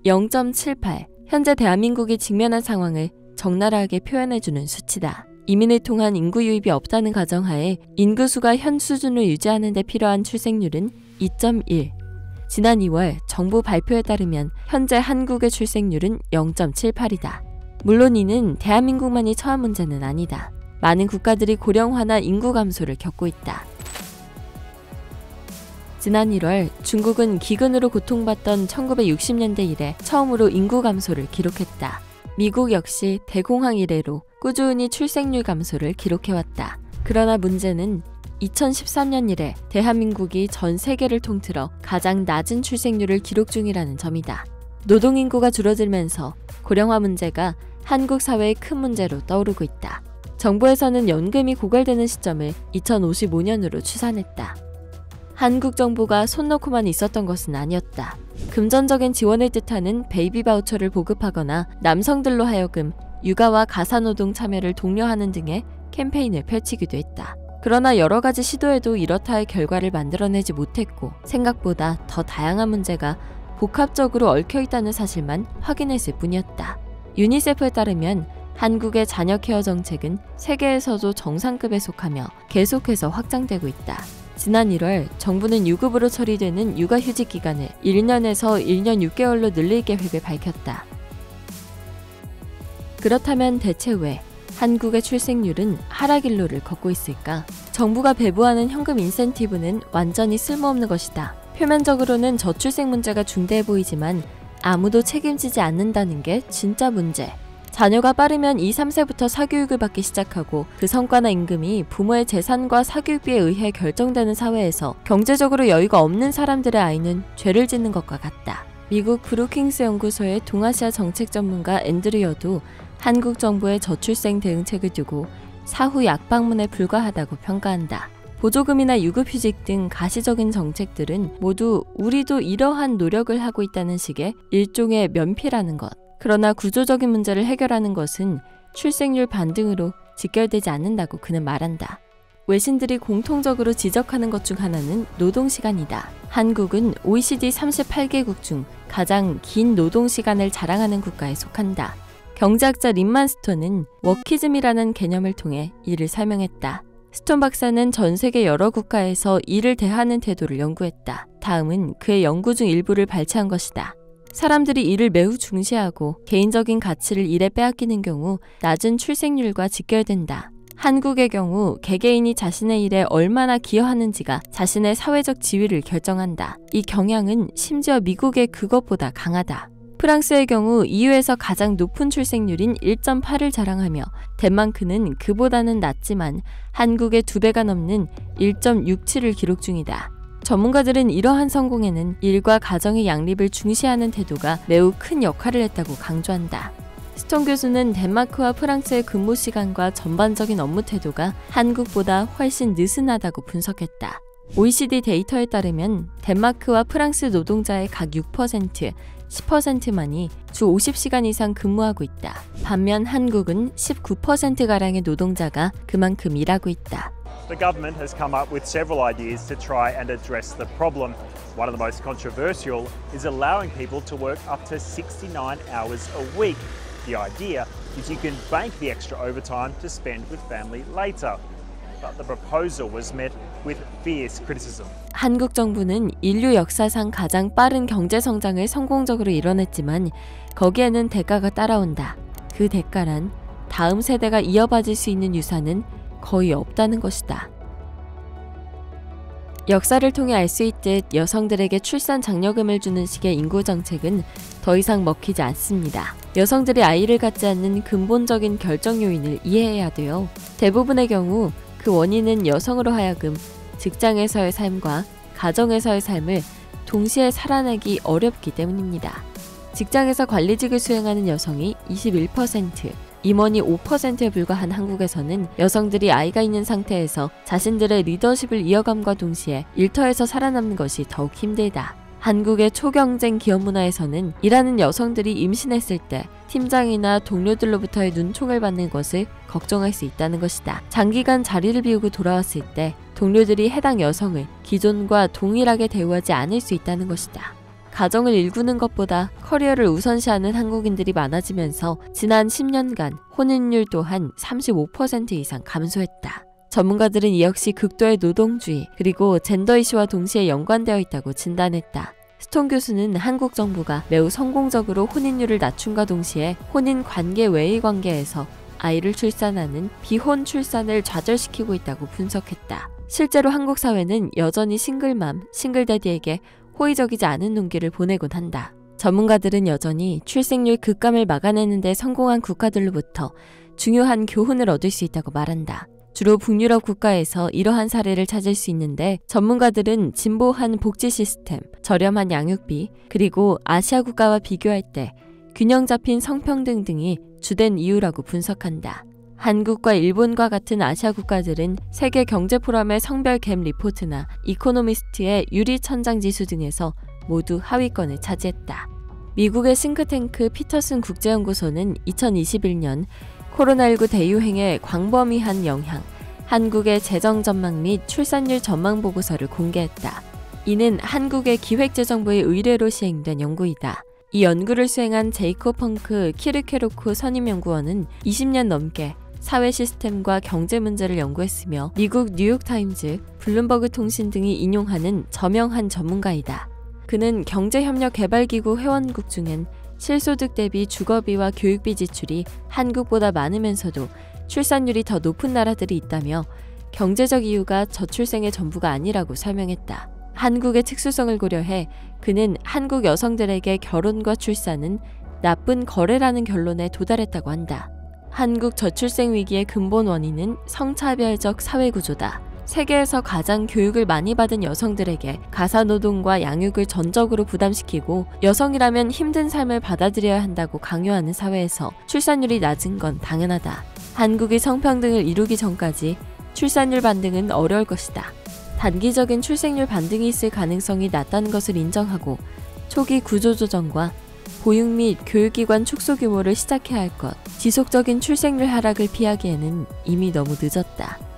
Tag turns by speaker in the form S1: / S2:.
S1: 0.78. 현재 대한민국이 직면한 상황을 적나라하게 표현해주는 수치다. 이민을 통한 인구 유입이 없다는 가정하에 인구수가 현 수준을 유지하는 데 필요한 출생률은 2.1. 지난 2월 정부 발표에 따르면 현재 한국의 출생률은 0.78이다. 물론 이는 대한민국만이 처한 문제는 아니다. 많은 국가들이 고령화나 인구 감소를 겪고 있다. 지난 1월 중국은 기근으로 고통받던 1960년대 이래 처음으로 인구 감소를 기록했다. 미국 역시 대공황 이래로 꾸준히 출생률 감소를 기록해왔다. 그러나 문제는 2013년 이래 대한민국이 전 세계를 통틀어 가장 낮은 출생률을 기록 중이라는 점이다. 노동인구가 줄어들면서 고령화 문제가 한국 사회의 큰 문제로 떠오르고 있다. 정부에서는 연금이 고갈되는 시점을 2055년으로 추산했다. 한국 정부가 손 놓고만 있었던 것은 아니었다. 금전적인 지원을 뜻하는 베이비 바우처를 보급하거나 남성들로 하여금 육아와 가사노동 참여를 독려하는 등의 캠페인을 펼치기도 했다. 그러나 여러 가지 시도에도 이렇다 할 결과를 만들어내지 못했고 생각보다 더 다양한 문제가 복합적으로 얽혀있다는 사실만 확인했을 뿐이었다. 유니세프에 따르면 한국의 자녀 케어 정책은 세계에서도 정상급에 속하며 계속해서 확장되고 있다. 지난 1월 정부는 유급으로 처리되는 육아휴직 기간을 1년에서 1년 6개월로 늘릴 계획을 밝혔다. 그렇다면 대체 왜 한국의 출생률은 하락일로를 걷고 있을까? 정부가 배부하는 현금 인센티브는 완전히 쓸모없는 것이다. 표면적으로는 저출생 문제가 중대해 보이지만 아무도 책임지지 않는다는 게 진짜 문제. 자녀가 빠르면 2, 3세부터 사교육을 받기 시작하고 그 성과나 임금이 부모의 재산과 사교육비에 의해 결정되는 사회에서 경제적으로 여유가 없는 사람들의 아이는 죄를 짓는 것과 같다. 미국 브루킹스 연구소의 동아시아 정책 전문가 앤드류 여도 한국 정부의 저출생 대응책을 두고 사후 약방문에 불과하다고 평가한다. 보조금이나 유급휴직 등 가시적인 정책들은 모두 우리도 이러한 노력을 하고 있다는 식의 일종의 면피라는 것. 그러나 구조적인 문제를 해결하는 것은 출생률 반등으로 직결되지 않는다고 그는 말한다. 외신들이 공통적으로 지적하는 것 중 하나는 노동시간이다. 한국은 OECD 38개국 중 가장 긴 노동시간을 자랑하는 국가에 속한다. 경제학자 린만 스톤은 워키즘이라는 개념을 통해 이를 설명했다. 스톤 박사는 전 세계 여러 국가에서 일을 대하는 태도를 연구했다. 다음은 그의 연구 중 일부를 발췌한 것이다. 사람들이 일을 매우 중시하고 개인적인 가치를 일에 빼앗기는 경우 낮은 출생률과 직결된다. 한국의 경우 개개인이 자신의 일에 얼마나 기여하는지가 자신의 사회적 지위를 결정한다. 이 경향은 심지어 미국의 그것보다 강하다. 프랑스의 경우 EU에서 가장 높은 출생률인 1.8을 자랑하며 덴마크는 그보다는 낮지만 한국의 2배가 넘는 1.67을 기록 중이다. 전문가들은 이러한 성공에는 일과 가정의 양립을 중시하는 태도가 매우 큰 역할을 했다고 강조한다. 스톤 교수는 덴마크와 프랑스의 근무 시간과 전반적인 업무 태도가 한국보다 훨씬 느슨하다고 분석했다. OECD 데이터에 따르면 덴마크와 프랑스 노동자의 각 6%, 10%만이 주 50시간 이상 근무하고 있다. 반면 한국은 19%가량의 노동자가 그만큼 일하고 있다.
S2: The government has come up with several ideas to try and address the problem. One of the most controversial is allowing people to work up to 69 hours a week. The idea is you can bank the extra overtime to spend with family later. But the proposal was met with fierce criticism.
S1: 한국 정부는 인류 역사상 가장 빠른 경제 성장을 성공적으로 이뤄냈지만 거기에는 대가가 따라온다. 그 대가란 다음 세대가 이어받을 수 있는 유산은 거의 없다는 것이다. 역사를 통해 알 수 있듯 여성들에게 출산 장려금을 주는 식의 인구 정책은 더 이상 먹히지 않습니다. 여성들이 아이를 갖지 않는 근본적인 결정 요인을 이해해야 돼요. 대부분의 경우 그 원인은 여성으로 하여금 직장에서의 삶과 가정에서의 삶을 동시에 살아내기 어렵기 때문입니다. 직장에서 관리직을 수행하는 여성이 21%, 임원이 5%에 불과한 한국에서는 여성들이 아이가 있는 상태에서 자신들의 리더십을 이어감과 동시에 일터에서 살아남는 것이 더욱 힘들다. 한국의 초경쟁 기업 문화에서는 일하는 여성들이 임신했을 때 팀장이나 동료들로부터의 눈총을 받는 것을 걱정할 수 있다는 것이다. 장기간 자리를 비우고 돌아왔을 때 동료들이 해당 여성을 기존과 동일하게 대우하지 않을 수 있다는 것이다. 가정을 일구는 것보다 커리어를 우선시하는 한국인들이 많아지면서 지난 10년간 혼인율 또한 35% 이상 감소했다. 전문가들은 이 역시 극도의 노동주의 그리고 젠더 이슈와 동시에 연관되어 있다고 진단했다. 스톤 교수는 한국 정부가 매우 성공적으로 혼인율을 낮춘과 동시에 혼인 관계 외의 관계에서 아이를 출산하는 비혼 출산을 좌절시키고 있다고 분석했다. 실제로 한국 사회는 여전히 싱글맘, 싱글데디에게 호의적이지 않은 눈길을 보내곤 한다. 전문가들은 여전히 출생률 급감을 막아내는 데 성공한 국가들로부터 중요한 교훈을 얻을 수 있다고 말한다. 주로 북유럽 국가에서 이러한 사례를 찾을 수 있는데 전문가들은 진보한 복지 시스템, 저렴한 양육비, 그리고 아시아 국가와 비교할 때 균형 잡힌 성평등 등이 주된 이유라고 분석한다. 한국과 일본과 같은 아시아 국가들은 세계 경제 포럼의 성별 갭 리포트나 이코노미스트의 유리천장 지수 등에서 모두 하위권을 차지했다. 미국의 싱크탱크 피터슨 국제연구소는 2021년 코로나19 대유행의 광범위한 영향, 한국의 재정 전망 및 출산율 전망 보고서를 공개했다. 이는 한국의 기획재정부의 의뢰로 시행된 연구이다. 이 연구를 수행한 제이코 펑크 키르케로크 선임연구원은 20년 넘게 사회 시스템과 경제 문제를 연구했으며 미국 뉴욕타임즈, 블룸버그 통신 등이 인용하는 저명한 전문가이다. 그는 경제협력개발기구 회원국 중엔 실소득 대비 주거비와 교육비 지출이 한국보다 많으면서도 출산율이 더 높은 나라들이 있다며 경제적 이유가 저출생의 전부가 아니라고 설명했다. 한국의 특수성을 고려해 그는 한국 여성들에게 결혼과 출산은 나쁜 거래라는 결론에 도달했다고 한다. 한국 저출생 위기의 근본 원인은 성차별적 사회구조다. 세계에서 가장 교육을 많이 받은 여성들에게 가사노동과 양육을 전적으로 부담시키고 여성이라면 힘든 삶을 받아들여야 한다고 강요하는 사회에서 출산율이 낮은 건 당연하다. 한국이 성평등을 이루기 전까지 출산율 반등은 어려울 것이다. 단기적인 출생률 반등이 있을 가능성이 낮다는 것을 인정하고 초기 구조조정과 보육 및 교육기관 축소 규모를 시작해야 할 것, 지속적인 출생률 하락을 피하기에는 이미 너무 늦었다.